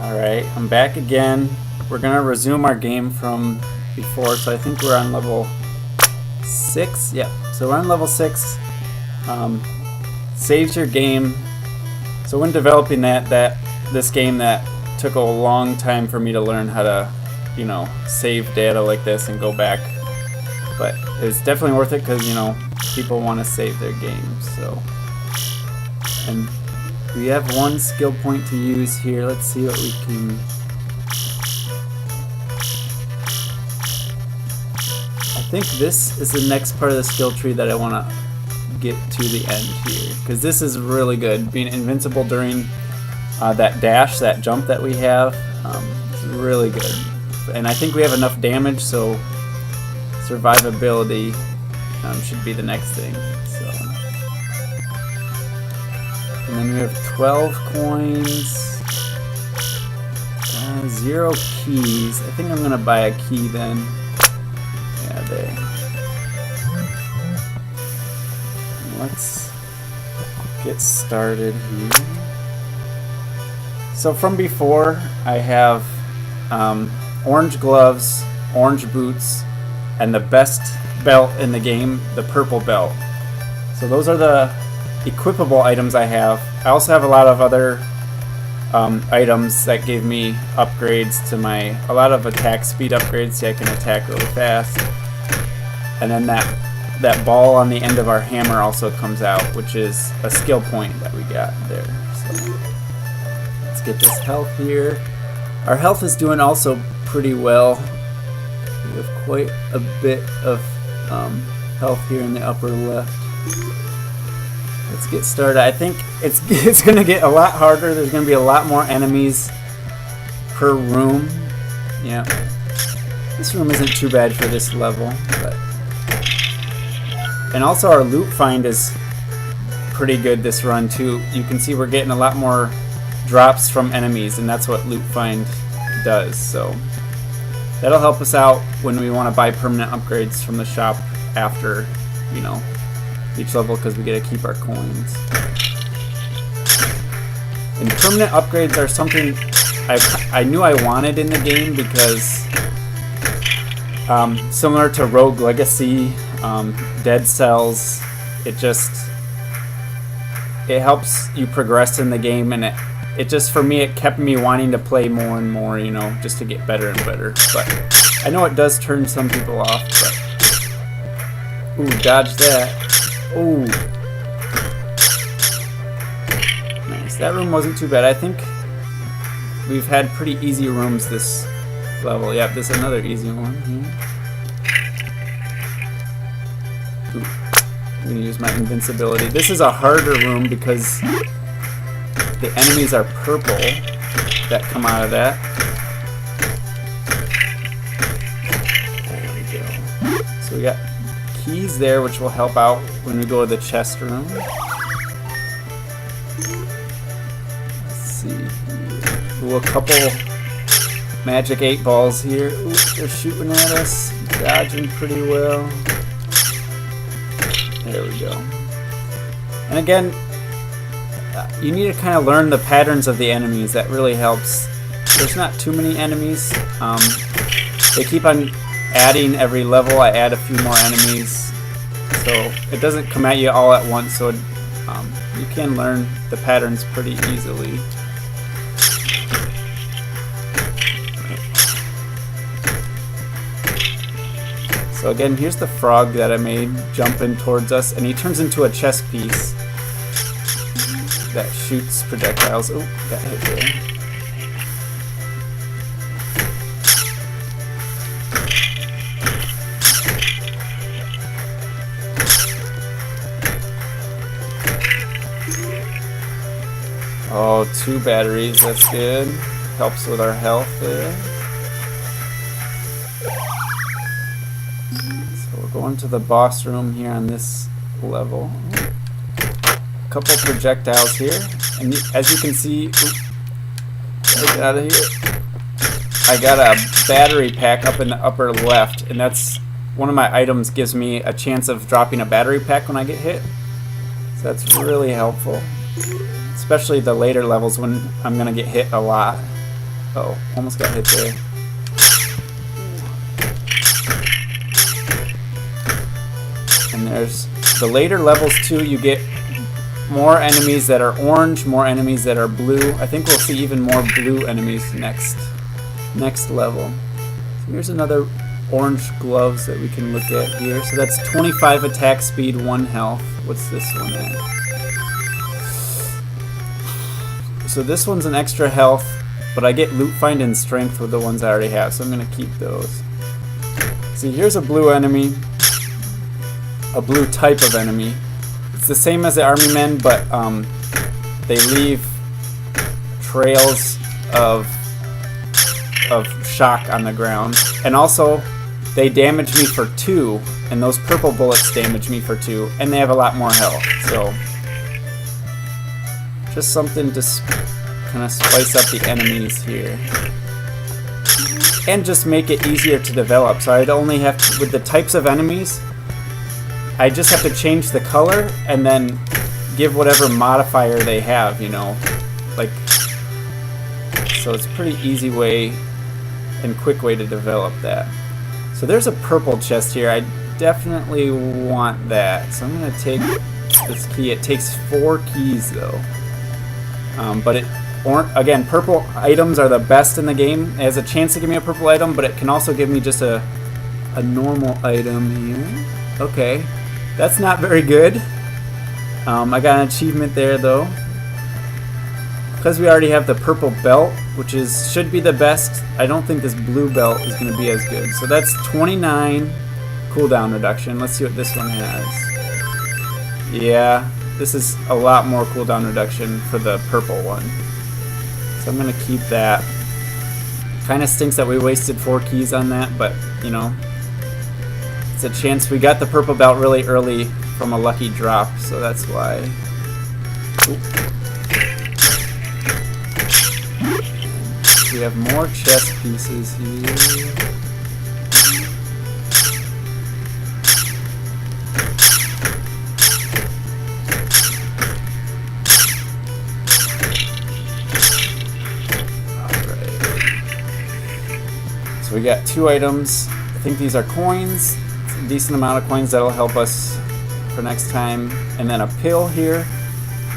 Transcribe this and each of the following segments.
Alright, I'm back again. We're gonna resume our game from before, so I think we're on level 6. Yeah, so we're on level 6. Saves your game. So when developing this game that took a long time for me to learn how to, save data like this and go back. But it's definitely worth it because, people want to save their games. So, and we have one skill point to use here. Let's see what we can. I think this is the next part of the skill tree that I want to get to the end here, because this is really good. Being invincible during that dash, that jump that we have, is really good. And I think we have enough damage, so survivability should be the next thing. So, and then we have 12 coins, 0 keys. I think I'm gonna buy a key then. Yeah, there. Let's get started here. So from before, I have orange gloves, orange boots, and the best belt in the game, the purple belt. So those are the equipable items I have. I also have a lot of other items that gave me upgrades to a lot of attack speed upgrades, so I can attack really fast. And then that ball on the end of our hammer also comes out, which is a skill point that we got there. So let's get this health here. Our health is doing also pretty well. We have quite a bit of health here in the upper left. Let's get started. I think it's going to get a lot harder. There's going to be a lot more enemies per room. Yeah, this room isn't too bad for this level, but. And also our loot find is pretty good this run too. You can see we're getting a lot more drops from enemies, and that's what loot find does. So that'll help us out when we want to buy permanent upgrades from the shop after, each level, because we get to keep our coins. And permanent upgrades are something I knew I wanted in the game, because similar to Rogue Legacy, Dead Cells, it helps you progress in the game, and it just, for me, it kept me wanting to play more and more, just to get better and better. But I know it does turn some people off, but ooh, dodge that. Ooh, nice. That room wasn't too bad. I think we've had pretty easy rooms this level. Yep, this is another easy one here. Ooh, I'm gonna use my invincibility. This is a harder room because the enemies are purple that come out of that. There we go. So we got keys there, which will help out when we go to the chest room. Let's see here. Ooh, a couple magic 8 balls here. Ooh, they're shooting at us. Dodging pretty well. There we go. And again, you need to kind of learn the patterns of the enemies. That really helps. There's not too many enemies. They keep on adding every level. I add a few more enemies, so it doesn't come at you all at once, so you can learn the patterns pretty easily. So again, here's the frog that I made jumping towards us, and he turns into a chess piece that shoots projectiles. Oh, got hit there. Oh, 2 batteries, that's good. Helps with our health there. So we're going to the boss room here on this level. A couple projectiles here. And as you can see, get out of here. I got a battery pack up in the upper left, and that's one of my items, gives me a chance of dropping a battery pack when I get hit. So that's really helpful. Especially the later levels when I'm going to get hit a lot. Oh, almost got hit there. And there's the later levels too, you get more enemies that are orange, more enemies that are blue. I think we'll see even more blue enemies next level. So here's another orange gloves that we can look at here. So that's 25 attack speed, 1 health. What's this one at? So this one's an extra health, but I get loot find and strength with the ones I already have, so I'm gonna keep those. See, here's a blue enemy, a blue type of enemy. It's the same as the army men, but they leave trails of shock on the ground, and also they damage me for 2, and those purple bullets damage me for 2, and they have a lot more health. So just something to kind of spice up the enemies here, and just make it easier to develop. So I'd only have to, with the types of enemies, I just have to change the color and then give whatever modifier they have, you know, like, so it's a pretty easy way and quick way to develop that. So there's a purple chest here. I definitely want that, so I'm gonna take this key. It takes 4 keys though, but again, purple items are the best in the game. It has a chance to give me a purple item, but it can also give me just a normal item here. Okay, that's not very good. I got an achievement there though, because we already have the purple belt, which should be the best. I don't think this blue belt is going to be as good. So that's 29 cooldown reduction. Let's see what this one has. Yeah, this is a lot more cooldown reduction for the purple one. So I'm going to keep that. Kind of stinks that we wasted 4 keys on that, but you know, it's a chance. We got the purple belt really early from a lucky drop, so that's why. Oop. We have more chest pieces here. So we got 2 items. I think these are coins. It's a decent amount of coins that'll help us for next time. And then a pill here.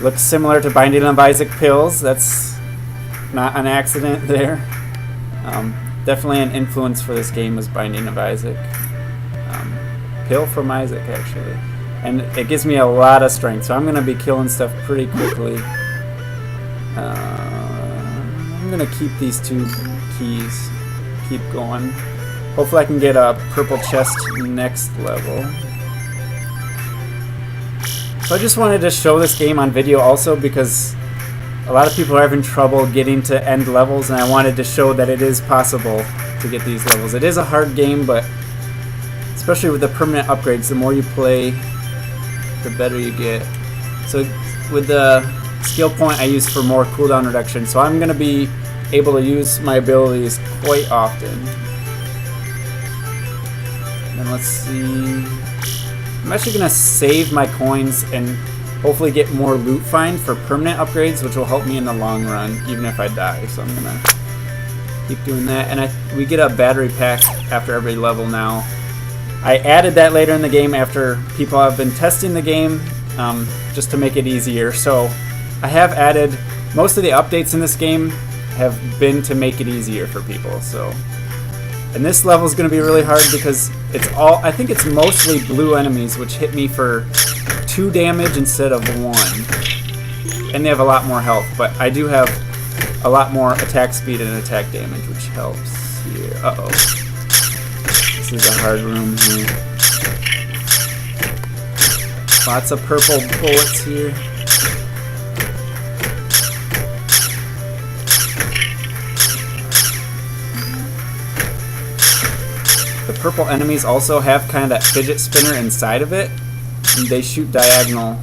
Looks similar to Binding of Isaac pills. That's not an accident there. Definitely an influence for this game was Binding of Isaac. Pill from Isaac, actually. And it gives me a lot of strength, so I'm going to be killing stuff pretty quickly. I'm going to keep these 2 keys. Keep going. Hopefully I can get a purple chest next level. So I just wanted to show this game on video also because a lot of people are having trouble getting to end levels, and I wanted to show that it is possible to get these levels. It is a hard game, but especially with the permanent upgrades, the more you play, the better you get. So with the skill point I use for more cooldown reduction, so I'm going to be able to use my abilities quite often. And let's see. I'm actually going to save my coins and hopefully get more loot find for permanent upgrades, which will help me in the long run, even if I die. So I'm going to keep doing that. And we get a battery pack after every level now. I added that later in the game after people have been testing the game, just to make it easier. So I have added, most of the updates in this game have been to make it easier for people. So, and this level is going to be really hard because I think it's mostly blue enemies, which hit me for 2 damage instead of 1, and they have a lot more health, but I do have a lot more attack speed and attack damage, which helps here. Uh-oh. This is a hard room here. Lots of purple bullets here. The purple enemies also have kind of that fidget spinner inside of it, and they shoot diagonal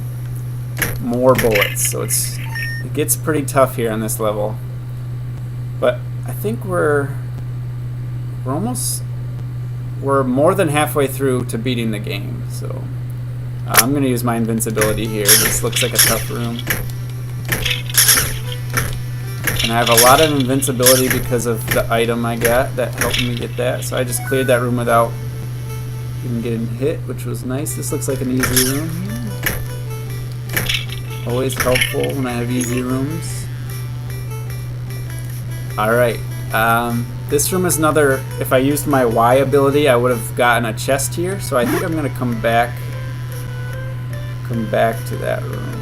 more bullets, so it gets pretty tough here on this level. But I think we're more than halfway through to beating the game, so I'm going to use my invincibility here. This looks like a tough room. And I have a lot of invincibility because of the item I got that helped me get that. So I just cleared that room without even getting hit, which was nice. This looks like an easy room. Always helpful when I have easy rooms. Alright. This room is another, if I used my Y ability, I would have gotten a chest here. So I think I'm going to come back to that room.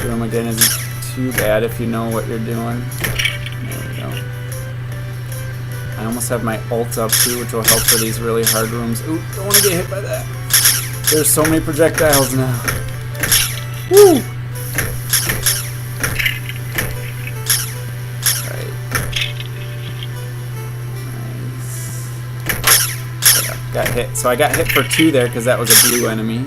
Room again isn't too bad if you know what you're doing. There we go. I almost have my ult up too, which will help for these really hard rooms. Ooh, don't want to get hit by that. There's so many projectiles now. Woo! Alright. Nice. Got hit. So I got hit for 2 there because that was a blue enemy.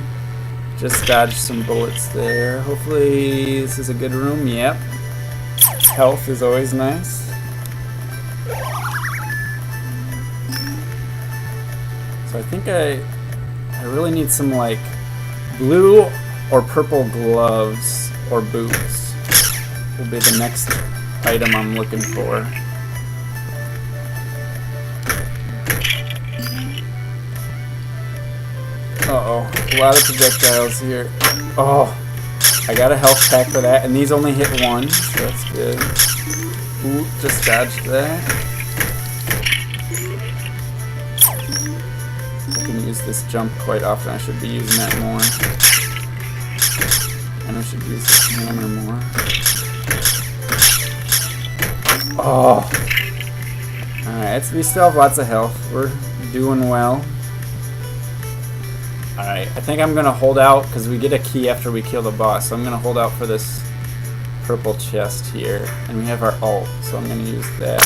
Just dodged some bullets there. Hopefully this is a good room. Yep. Health is always nice. So I think I really need some like blue or purple gloves or boots. Will be the next item I'm looking for. Uh-oh, a lot of projectiles here. Oh, I got a health pack for that, and these only hit 1, so that's good. Ooh, just dodged that. I can use this jump quite often. I should be using that more. And I should use this hammer more. Oh. Alright, we still have lots of health. We're doing well. Alright, I think I'm going to hold out because we get a key after we kill the boss. So I'm going to hold out for this purple chest here. And we have our ult, so I'm going to use that.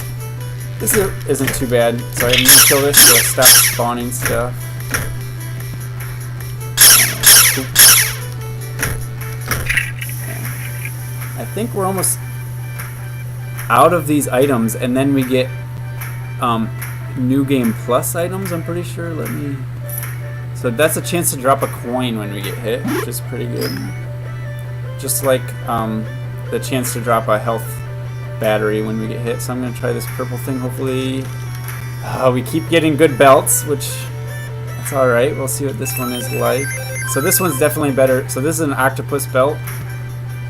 This isn't too bad. So I'm going to kill this so it stops spawning stuff. I think we're almost out of these items. And then we get New Game Plus items, I'm pretty sure. Let me... So that's a chance to drop a coin when we get hit, which is pretty good. Just like the chance to drop a health battery when we get hit. So I'm going to try this purple thing, hopefully. We keep getting good belts, which that's alright. We'll see what this one is like. So this one's definitely better. So this is an octopus belt.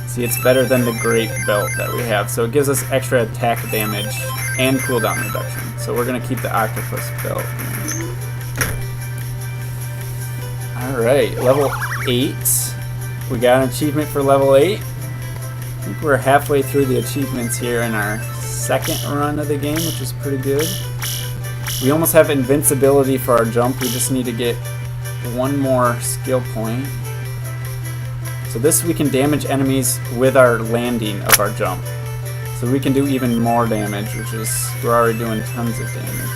See, it's better than the grape belt that we have. So it gives us extra attack damage and cooldown reduction. So we're going to keep the octopus belt. Alright, level 8. We got an achievement for level 8. I think we're halfway through the achievements here in our second run of the game, which is pretty good. We almost have invincibility for our jump. We just need to get 1 more skill point. So this we can damage enemies with our landing of our jump. So we can do even more damage, which is, we're already doing tons of damage.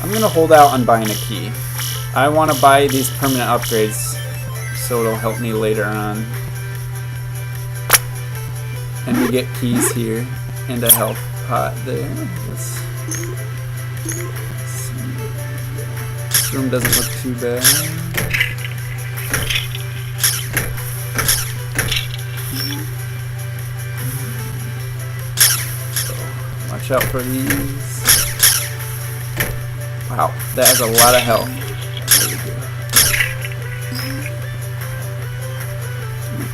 I'm going to hold out on buying a key. I want to buy these permanent upgrades so it'll help me later on. And we get keys here and a health pot there. Let's see. This room doesn't look too bad. So, watch out for these. Wow, that has a lot of health.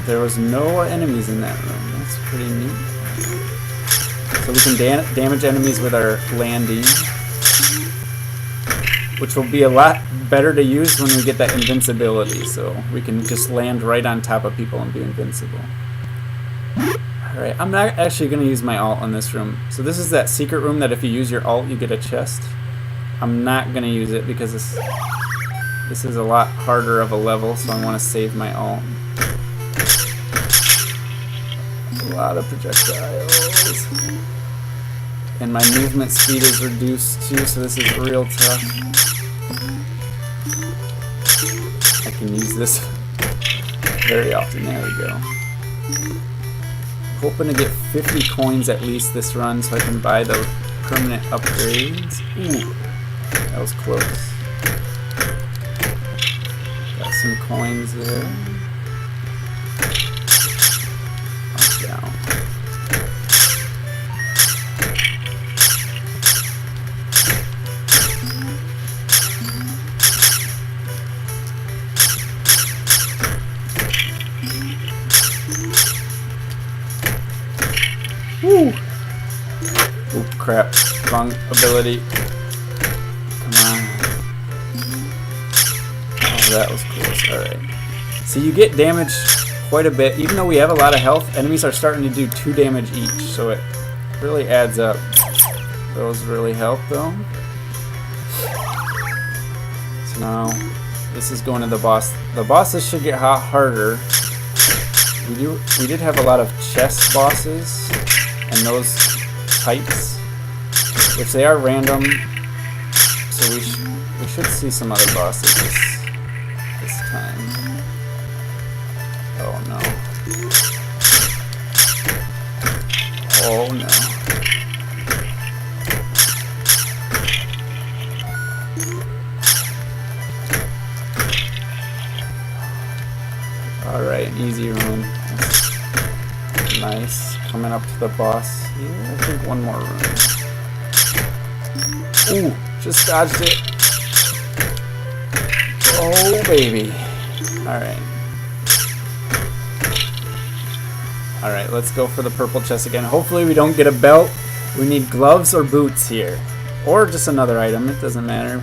There was no enemies in that room. That's pretty neat. So we can damage enemies with our landing, which will be a lot better to use when we get that invincibility. So we can just land right on top of people and be invincible. Alright, I'm not actually going to use my ult in this room. So this is that secret room that if you use your ult, you get a chest. I'm not going to use it because this is a lot harder of a level, so I want to save my ult. lot of projectiles. And my movement speed is reduced too, so this is real tough. I can use this very often. There we go. Hoping to get 50 coins at least this run so I can buy the permanent upgrades. Ooh, that was close. Got some coins there. Up, down. Woo! Oop, crap. Wrong ability. Come on. Oh, that was close. Alright. So you get damage quite a bit. Even though we have a lot of health, enemies are starting to do 2 damage each. So it really adds up. Those really help though. So now, this is going to the boss. The bosses should get harder. We did have a lot of chess bosses. And those types, which they are random, so we should see some other bosses this time. Oh no! Oh no! All right, easy run. Nice. Coming up to the boss here. I think one more room. Ooh, just dodged it. Oh, baby. Alright. Alright, let's go for the purple chest again. Hopefully we don't get a belt. We need gloves or boots here. Or just another item. It doesn't matter.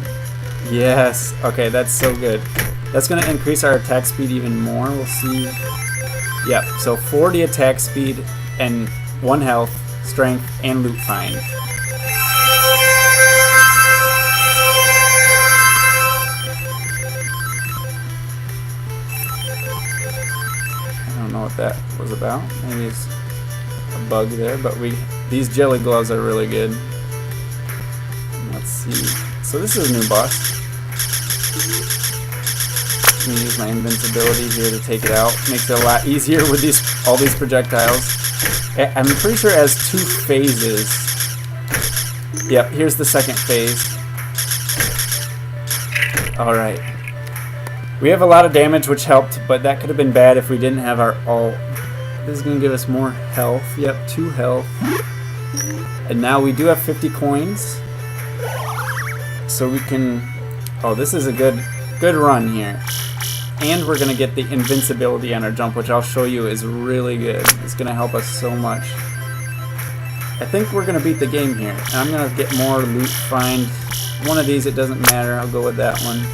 Yes. Okay, that's so good. That's going to increase our attack speed even more. We'll see. Yep, so 40 attack speed and 1 health, strength, and loot find. I don't know what that was about. Maybe it's a bug there, but these jelly gloves are really good. Let's see. So this is a new boss. I'm gonna use my invincibility here to take it out. Makes it a lot easier with all these projectiles. I'm pretty sure it has 2 phases. Yep, here's the second phase. Alright. We have a lot of damage, which helped, but that could have been bad if we didn't have our ult. This is going to give us more health. Yep, 2 health. And now we do have 50 coins. So we can... Oh, this is a good run here. And we're going to get the invincibility on our jump, which I'll show you is really good. It's going to help us so much. I think we're going to beat the game here. And I'm going to get more loot find. One of these, it doesn't matter. I'll go with that one.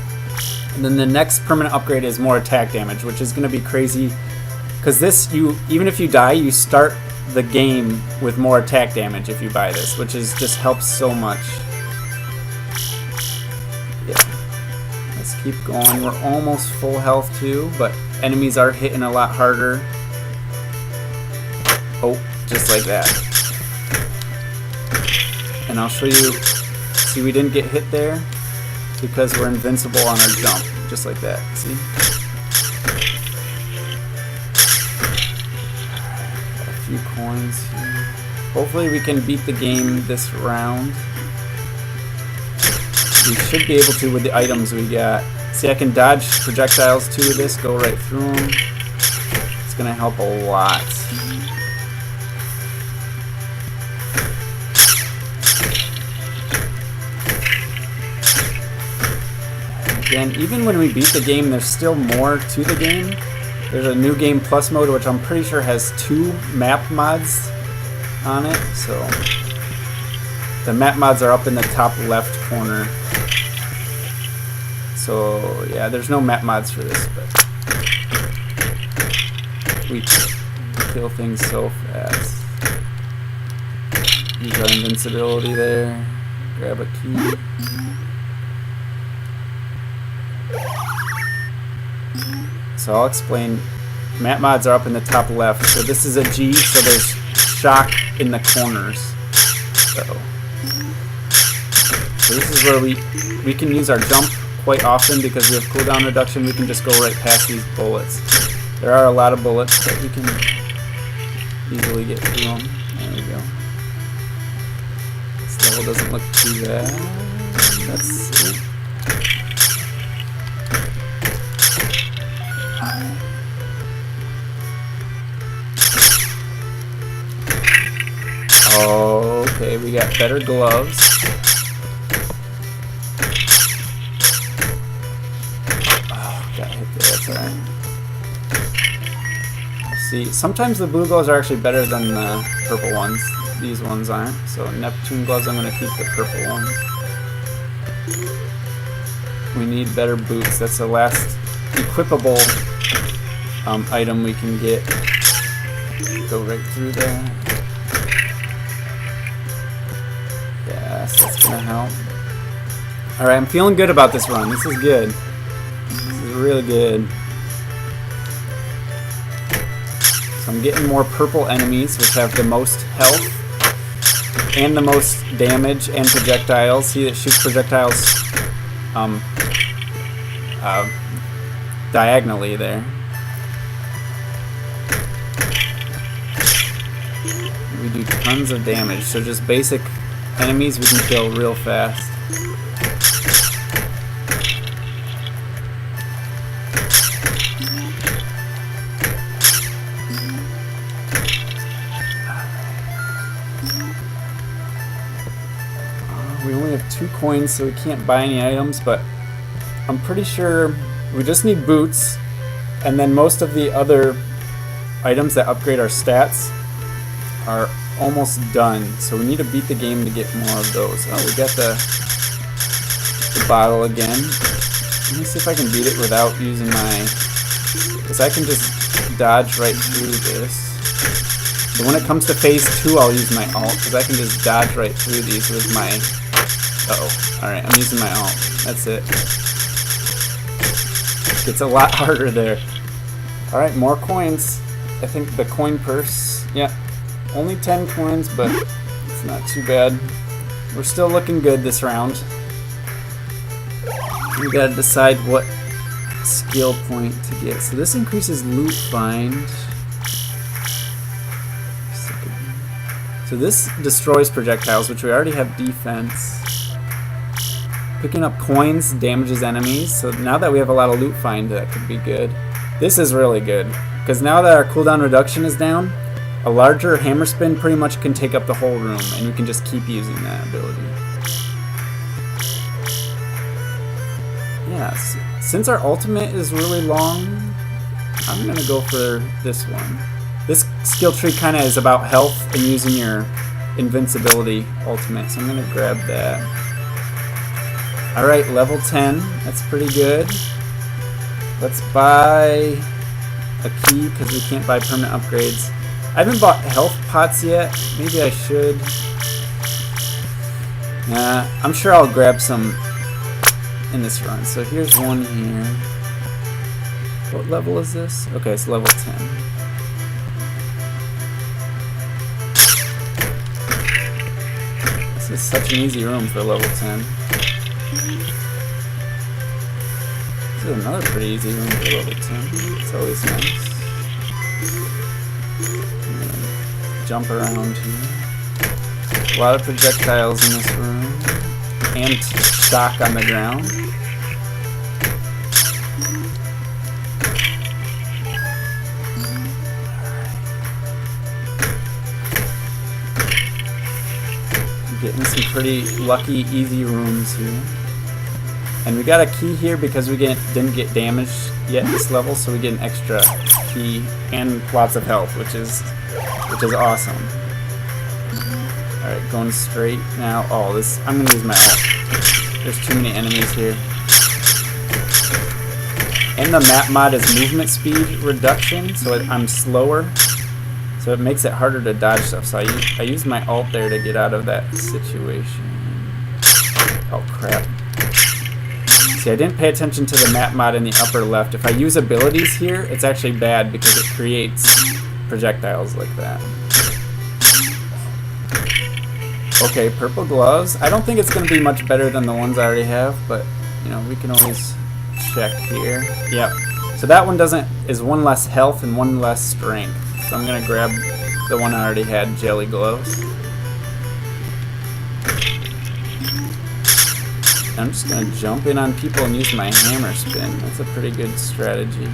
And then the next permanent upgrade is more attack damage, which is going to be crazy. Because this, even if you die, you start the game with more attack damage if you buy this, which is just helps so much. Yeah. Let's keep going. We're almost full health too, but enemies are hitting a lot harder. Oh, just like that. And I'll show you. See, we didn't get hit there because we're invincible on our jump, just like that. See? Got a few coins here. Hopefully we can beat the game this round. We should be able to with the items we got. See, I can dodge projectiles too with this, go right through them. It's going to help a lot. Again, even when we beat the game, there's still more to the game. There's a new game plus mode, which I'm pretty sure has 2 map mods on it. So the map mods are up in the top left corner. So yeah, there's no map mods for this, but we kill things so fast. Use our invincibility there. Grab a key. So I'll explain map mods are up in the top left. So this is a G, so there's shock in the corners. So this is where we can use our jump quite often because we have cooldown reduction. We can just go right past these bullets. There are a lot of bullets, but we can easily get through them. There we go. This level doesn't look too bad. That's it. Okay, we got better gloves. Oh, got hit there, that's alright. See, sometimes the blue gloves are actually better than the purple ones. These ones aren't. So Neptune gloves, I'm going to keep the purple ones. We need better boots. That's the last equipable item we can get. Go right through there. Yes, that's going to help. Alright, I'm feeling good about this run. This is good. This is really good. So I'm getting more purple enemies, which have the most health and the most damage and projectiles. See, it shoots projectiles diagonally there. We do tons of damage, so just basic enemies we can kill real fast. We only have 2 coins, so we can't buy any items, but I'm pretty sure we just need boots, and then most of the other items that upgrade our stats are almost done. So we need to beat the game to get more of those. Oh, we got the bottle again. Let me see if I can beat it without using my... because I can just dodge right through this. So when it comes to phase 2, I'll use my alt, because I can just dodge right through these with my... Uh-oh. Alright, I'm using my alt. That's it. It's a lot harder there. Alright, more coins. I think the coin purse... yeah. Only 10 coins, but it's not too bad. We're still looking good this round. We gotta decide what skill point to get. So this increases loot find. So this destroys projectiles, which we already have defense. Picking up coins damages enemies. So now that we have a lot of loot find, that could be good. This is really good, because now that our cooldown reduction is down, a larger hammer spin pretty much can take up the whole room, and you can just keep using that ability. Yeah, since our ultimate is really long, I'm going to go for this one. This skill tree kind of is about health and using your invincibility ultimate, so I'm going to grab that. Alright, level 10. That's pretty good. Let's buy a key, because we can't buy permanent upgrades. I haven't bought health pots yet. Maybe I should. Nah, I'm sure I'll grab some in this run. So here's one here. What level is this? Okay, it's level 10. This is such an easy room for level 10. This is another pretty easy room for level 10. It's always nice. Jump around here. A lot of projectiles in this room. And shock on the ground. Getting some pretty lucky, easy rooms here. And we got a key here because we didn't get damaged yet this level, so we get an extra key and lots of health, which is awesome. Alright, going straight now. Oh, this, I'm gonna use my ult. There's too many enemies here. And the map mod is movement speed reduction, so I'm slower. So it makes it harder to dodge stuff. So I use my ult there to get out of that situation. Oh crap. See, I didn't pay attention to the map mod in the upper left. If I use abilities here, it's actually bad because it creates projectiles like that. Okay, purple gloves. I don't think it's going to be much better than the ones I already have, but, you know, we can always check here. Yep. So that one is one less health and one less strength. So I'm going to grab the one I already had, jelly gloves. I'm just going to jump in on people and use my hammer spin. That's a pretty good strategy.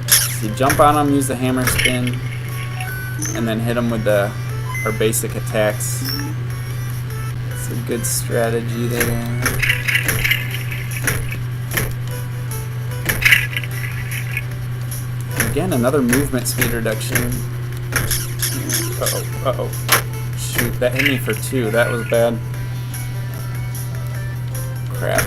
So you jump on them, use the hammer spin, and then hit them with our basic attacks. It's a good strategy there. Again, another movement speed reduction. Uh-oh, uh-oh. Shoot, that hit me for 2. That was bad. Crap.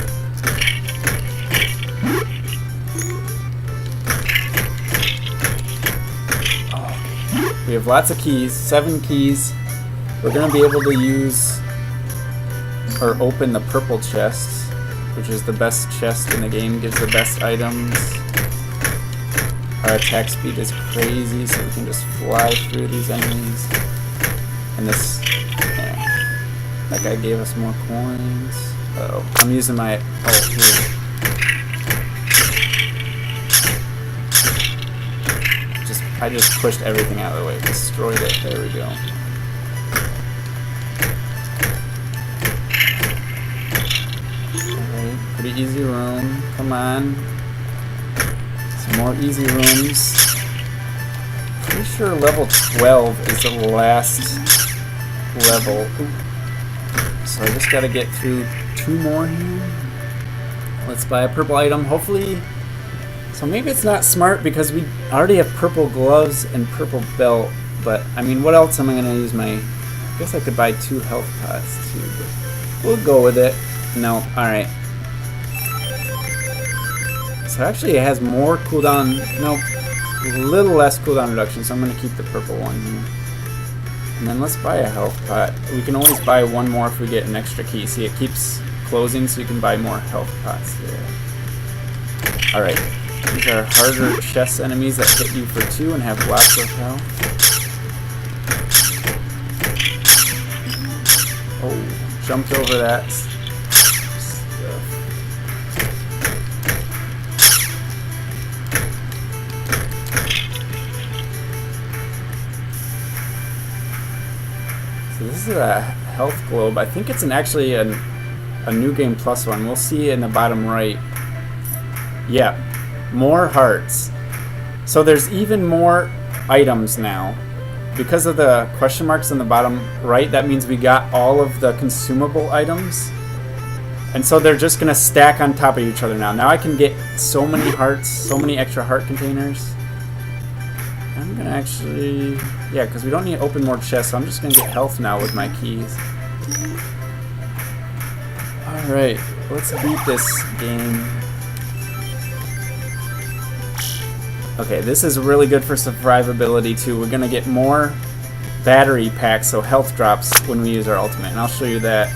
Oh. We have lots of keys, 7 keys. We're going to be able to use or open the purple chest, which is the best chest in the game, gives the best items. Our attack speed is crazy, so we can just fly through these enemies. And this, yeah, that guy gave us more coins. Uh-oh, I'm using my ult here. I just pushed everything out of the way, destroyed it. There we go. Alright, pretty easy room. Come on. Some more easy rooms. Pretty sure level 12 is the last level. Ooh. So I just gotta get through 2 more here. Let's buy a purple item, hopefully. So maybe it's not smart because we already have purple gloves and purple belt, but I mean, what else am I gonna use my... I guess I could buy 2 health pots too, but we'll go with it. No, alright. So actually it has more cooldown, nope, a little less cooldown reduction, so I'm gonna keep the purple one here. And then let's buy a health pot. We can always buy 1 more if we get an extra key. See, it keeps closing, so you can buy more health pots there. Alright, these are harder chest enemies that hit you for 2 and have lots of health. Oh, jumped over that stuff. So this is a health globe. I think it's actually a New Game Plus one. We'll see in the bottom right. Yeah, more hearts. So there's even more items now. Because of the question marks in the bottom right, that means we got all of the consumable items. And so they're just going to stack on top of each other now. Now I can get so many hearts, so many extra heart containers. I'm going to actually... Yeah, because we don't need to open more chests, so I'm just going to get health now with my keys. Alright, let's beat this game. Okay, this is really good for survivability too. We're going to get more battery packs, so health drops when we use our ultimate. And I'll show you that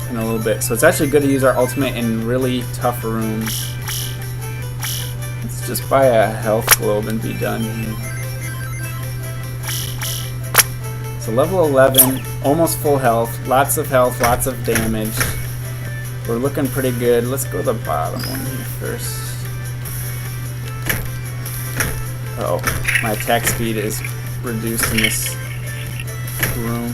in a little bit. So it's actually good to use our ultimate in really tough rooms. Let's just buy a health globe and be done here. So level 11, almost full health, lots of damage. We're looking pretty good. Let's go to the bottom one here first. Uh oh, my attack speed is reduced in this room.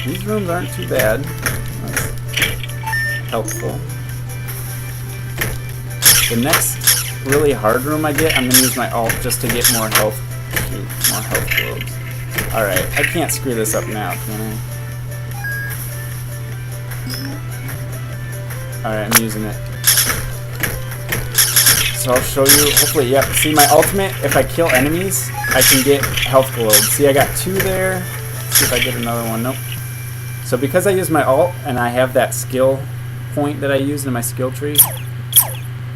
These rooms aren't too bad. That's helpful. The next really hard room I get, I'm going to use my ult just to get more health. Shoot, more health globes. Alright, I can't screw this up now, can I? Alright, I'm using it. So I'll show you, hopefully, yep. See my ultimate, if I kill enemies, I can get health globes. See, I got 2 there. Let's see if I get another one. Nope. So because I use my ult, and I have that skill point that I use in my skill tree,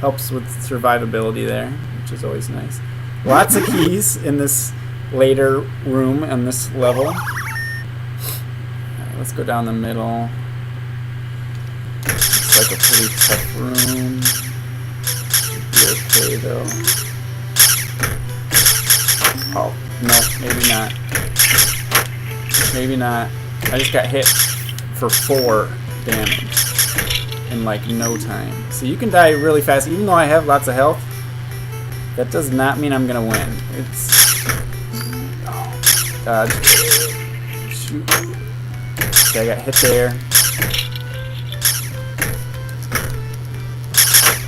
helps with survivability there, which is always nice. Lots of keys in this later room on this level. Right, let's go down the middle. It's like a pretty tough room. Should be okay though. Oh, no, maybe not. Maybe not. I just got hit for 4 damage in like no time. So you can die really fast, even though I have lots of health. That does not mean I'm gonna win. It's... Oh, dodge. Shoot. Okay, I got hit there.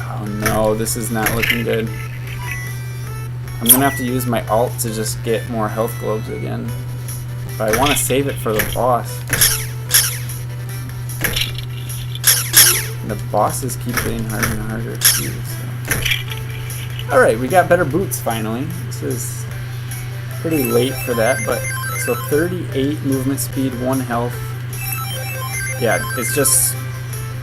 Oh no, this is not looking good. I'm gonna have to use my alt to just get more health globes again. But I want to save it for the boss. And the bosses keep getting harder and harder too. So. Alright, we got better boots finally. This is pretty late for that, but so 38 movement speed, 1 health. Yeah, it's just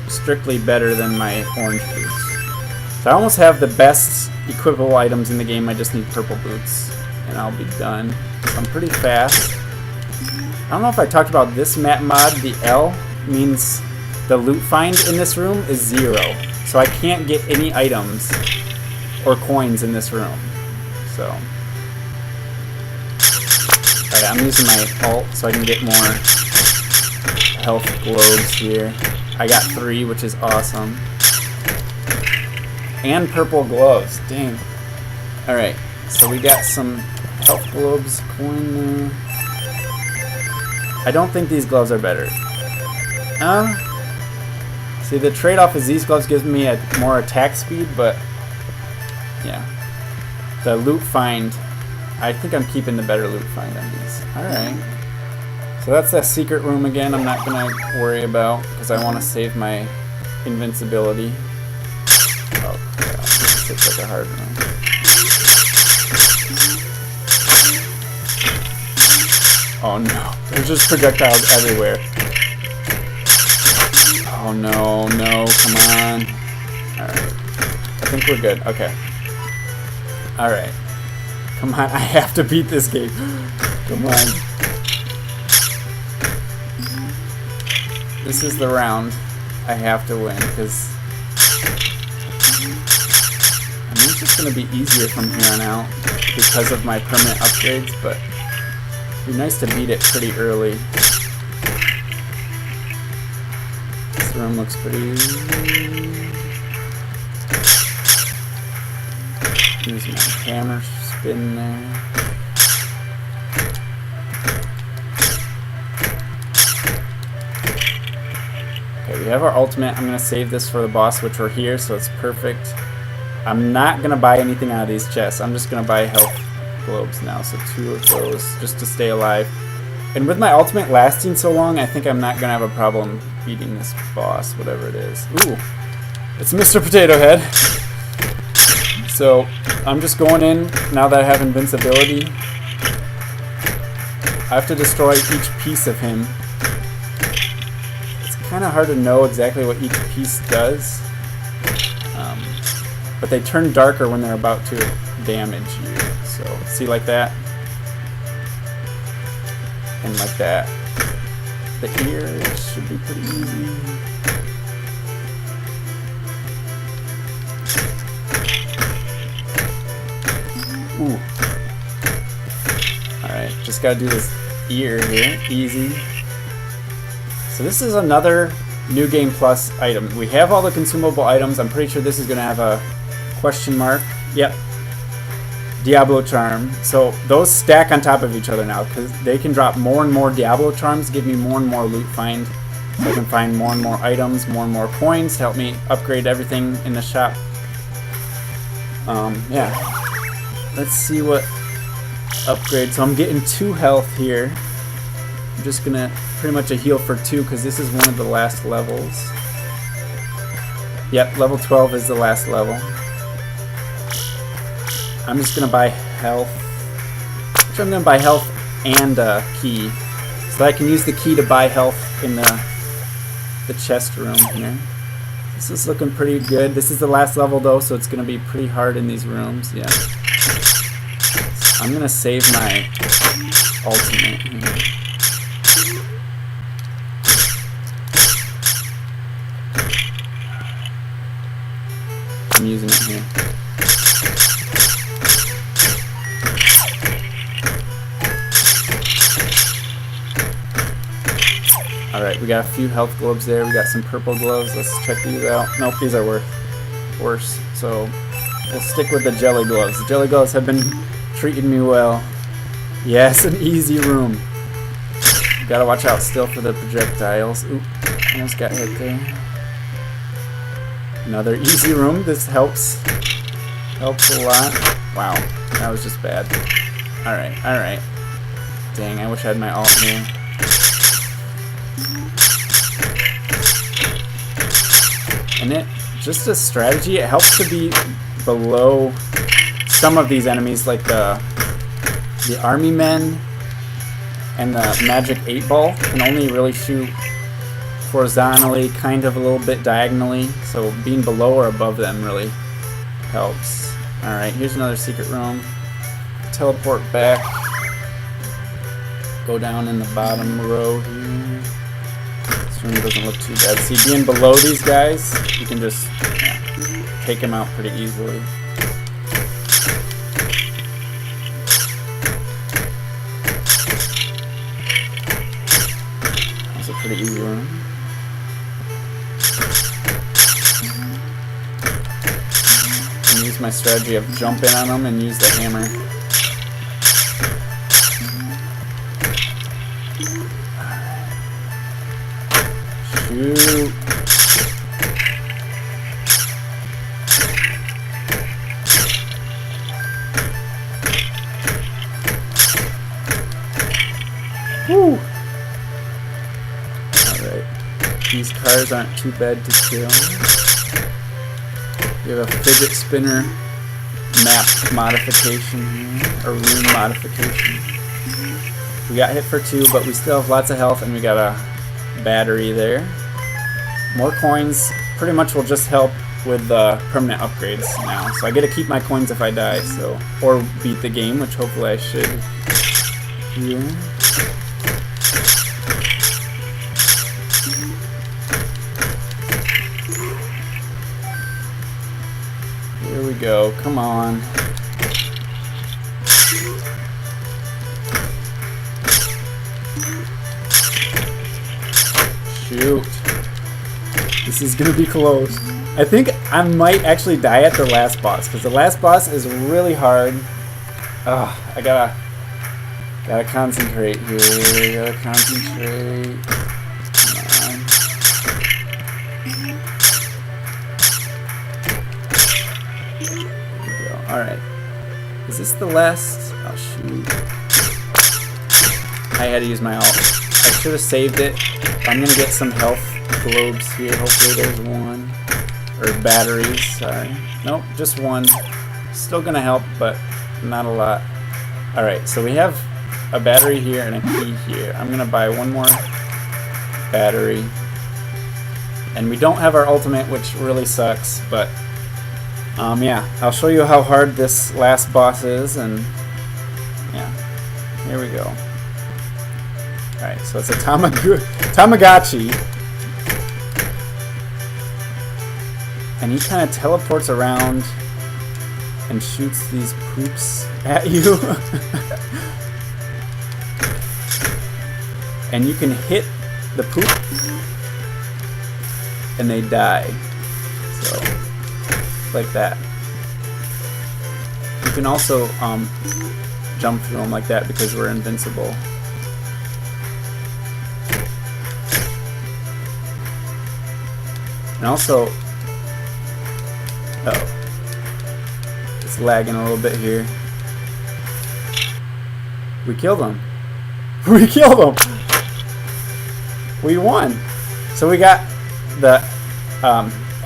strictly better than my orange boots. So I almost have the best equipable items in the game. I just need purple boots and I'll be done. So I'm pretty fast. I don't know if I talked about this map mod. The L means the loot find in this room is 0. So I can't get any items or coins in this room. So alright, I'm using my alt so I can get more health globes here. I got 3, which is awesome. And purple gloves. Dang. Alright, so we got some health globes, coin there. I don't think these gloves are better. See, the trade-off is these gloves gives me a more attack speed, but yeah. The loot find, I think I'm keeping the better loot find on these. Alright. So that's that secret room again I'm not going to worry about because I want to save my invincibility. Oh crap, this looks like a hard room. Oh no, there's just projectiles everywhere. Oh no, no, come on. Alright, I think we're good, okay. Alright, come on, I have to beat this game. Come on. This is the round I have to win, because I mean, it's just going to be easier from here on out because of my permanent upgrades, but it'd be nice to beat it pretty early. This room looks pretty... Use my hammer spin there. Okay, we have our ultimate. I'm going to save this for the boss, which we're here, so it's perfect. I'm not going to buy anything out of these chests. I'm just going to buy health globes now, so 2 of those just to stay alive. And with my ultimate lasting so long, I think I'm not going to have a problem beating this boss, whatever it is. Ooh, it's Mr. Potato Head. So I'm just going in now that I have invincibility. I have to destroy each piece of him. It's kind of hard to know exactly what each piece does. But they turn darker when they're about to damage you. So see, like that. And like that. The ears should be pretty easy. Ooh. Alright, just gotta do this ear here. Easy. So this is another New Game Plus item. We have all the consumable items. I'm pretty sure this is gonna have a question mark. Yep. Diablo Charm. So those stack on top of each other now because they can drop more and more Diablo Charms, give me more and more loot find. So I can find more and more items, more and more coins to help me upgrade everything in the shop. Yeah. Let's see what upgrade. So I'm getting 2 health here. I'm just gonna pretty much a heal for 2 because this is one of the last levels. Yep, level 12 is the last level. I'm just gonna buy health. Actually, I'm gonna buy health and a key, so that I can use the key to buy health in the chest room here. This is looking pretty good. This is the last level though, so it's gonna be pretty hard in these rooms. Yeah. I'm gonna save my ultimate here. I'm using it here. Alright, we got a few health globes there. We got some purple gloves. Let's check these out. Nope, these are worse. So we'll stick with the jelly gloves. The jelly gloves have been treating me well. Yes, an easy room. Gotta watch out still for the projectiles. Oop, almost got hit there. Another easy room. This helps a lot. Wow, that was just bad. Alright. Dang, I wish I had my ult here. And it, just a strategy, it helps to be below some of these enemies, like the army men and the magic 8-ball can only really shoot horizontally, kind of a little bit diagonally, so being below or above them really helps. Alright, here's another secret room. Teleport back. Go down in the bottom row here. This room doesn't look too bad. See, being below these guys, you can just take them out pretty easily. That's a pretty easy room. And use my strategy of jumping on them and use the hammer. Shoot. Woo. Alright. These cars aren't too bad to kill. We have a fidget spinner map modification here, or rune modification. We got hit for 2, but we still have lots of health, and we got a battery there. More coins pretty much will just help with the permanent upgrades now. So I get to keep my coins if I die, so, or beat the game, which hopefully I should here. Here we go, come on. Shoot. This is gonna be close. I think I might actually die at the last boss, because the last boss is really hard. I gotta concentrate here. Gotta concentrate. Come on. There we go. Alright. Is this the last? Oh shoot. I had to use my ult. I should have saved it. I'm gonna get some health globes here. Hopefully there's one. Or batteries, sorry. Nope, just one. Still gonna help, but not a lot. Alright, so we have a battery here and a key here. I'm gonna buy one more battery. And we don't have our ultimate, which really sucks, but yeah, I'll show you how hard this last boss is, and yeah, here we go. Alright, so it's a Tamagotchi. And he kind of teleports around and shoots these poops at you. And you can hit the poop and they die. So, like that. You can also jump through them like that because we're invincible. And also, oh, it's lagging a little bit here. We killed him. We killed him. We won. So we got the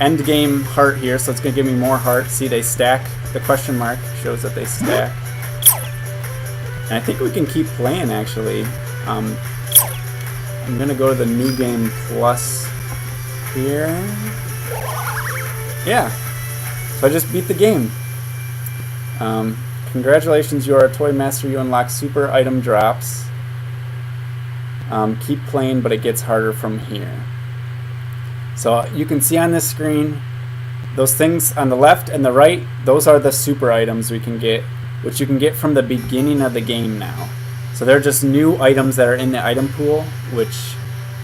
end game heart here, so it's gonna give me more hearts. See, they stack. The question mark shows that they stack. And I think we can keep playing actually. I'm gonna go to the new game plus here. Yeah. So I just beat the game. congratulations, you are a toy master. You unlock super item drops. Keep playing, but it gets harder from here. So you can see on this screen, those things on the left and the right, those are the super items we can get, which you can get from the beginning of the game now. So they're just new items that are in the item pool, which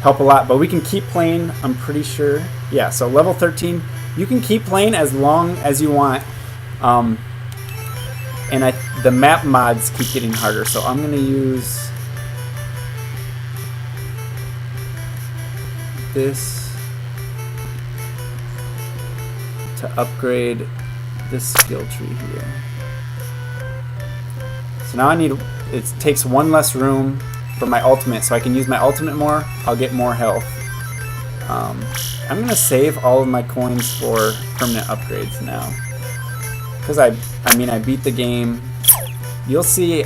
help a lot. But we can keep playing, I'm pretty sure. Yeah, so level 13, you can keep playing as long as you want. And the map mods keep getting harder, so I'm going to use this to upgrade this skill tree here. So now it takes one less room for my ultimate, so I can use my ultimate more. I'll get more health. I'm gonna save all of my coins for permanent upgrades now, because I beat the game. You'll see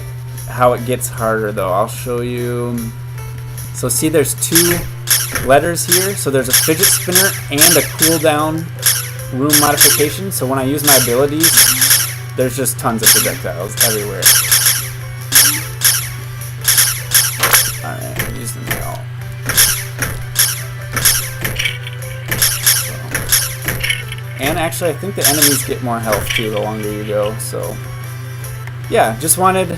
how it gets harder though. I'll show you. So see, there's 2 letters here. So there's a fidget spinner and a cooldown room modification. So when I use my abilities, there's just tons of projectiles everywhere. Alright, I'm using them all. And actually, I think the enemies get more health too the longer you go. So yeah, just wanted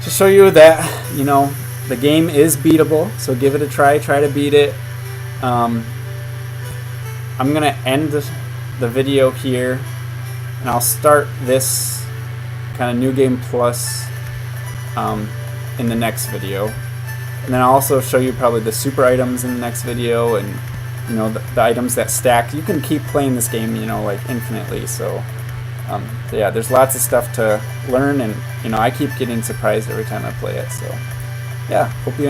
to show you that, you know, the game is beatable. So give it a try. Try to beat it. I'm going to end the video here, and I'll start this kind of New Game Plus in the next video. And then I'll also show you probably the super items in the next video, and you know, the items that stack. You can keep playing this game, you know, like infinitely. So yeah, there's lots of stuff to learn, and you know, I keep getting surprised every time I play it. So yeah, hope you